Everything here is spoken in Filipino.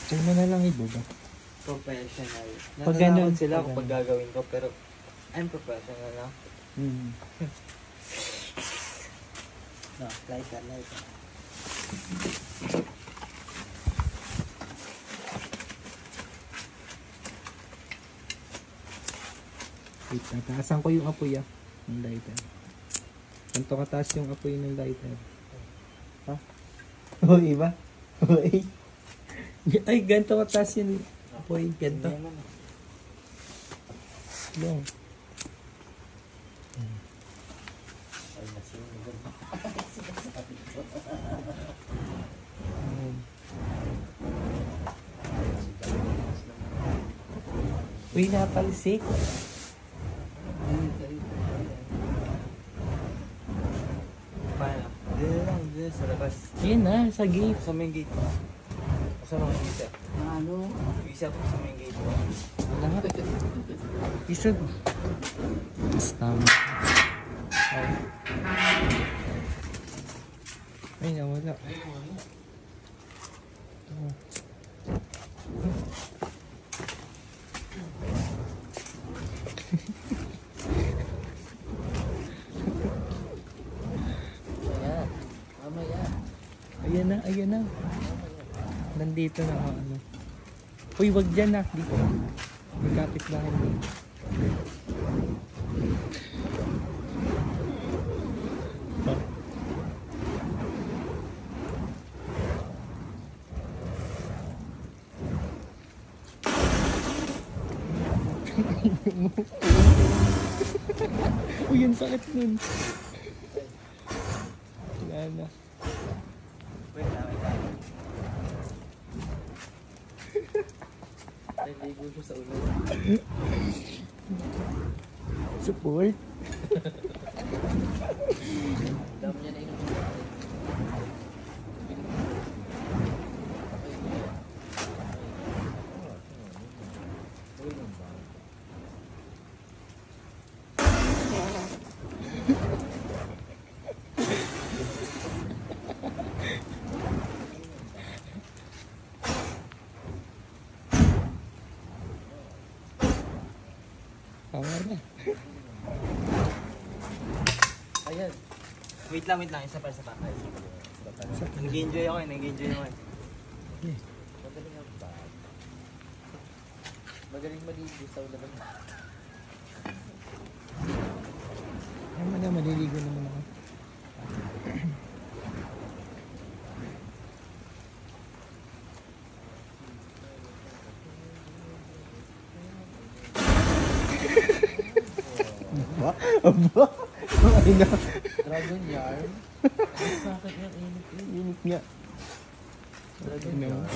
Huwag mo na lang ibaba. Professional. Pag ganun, Natatakot sila pag kapag ganun. gagawin ko, pero I'm professional na. No, lighter. Wait, tataasan ko yung apoy ng lighter. Ganito kataas yung apoy ng lighter. Ha? O, iba? Ay, ganito kataas yung apoy. Ganito. Long. Ay, nasunod. Uy, napalisik. Paano? Dito lang, dito sa labas. Ayun na, sa gate. Sa main gate. Sa mga isa. Ano? Isa po sa main gate. Lahat. Isa. Basta mo. Ay, nawala. Ayan. Mamaya. Ayan na. Nandito na ako, ano. Uy, wag dyan na. Dito. Magkapit bahay mo. Uy, ang sakit nun. Wala na. Wait lang. Naligo siya sa ulo. Support. Dami niya na inom. Tama na. Ayan. Wait lang. Isa pa. Nag-enjoy ako Magaling maligo sa ulaban. Tama na, maliligo naman ako. Aba? Ay na. Dragon yarn. Sakit niya, init eh. Init nga. Dragon Ano? yarn.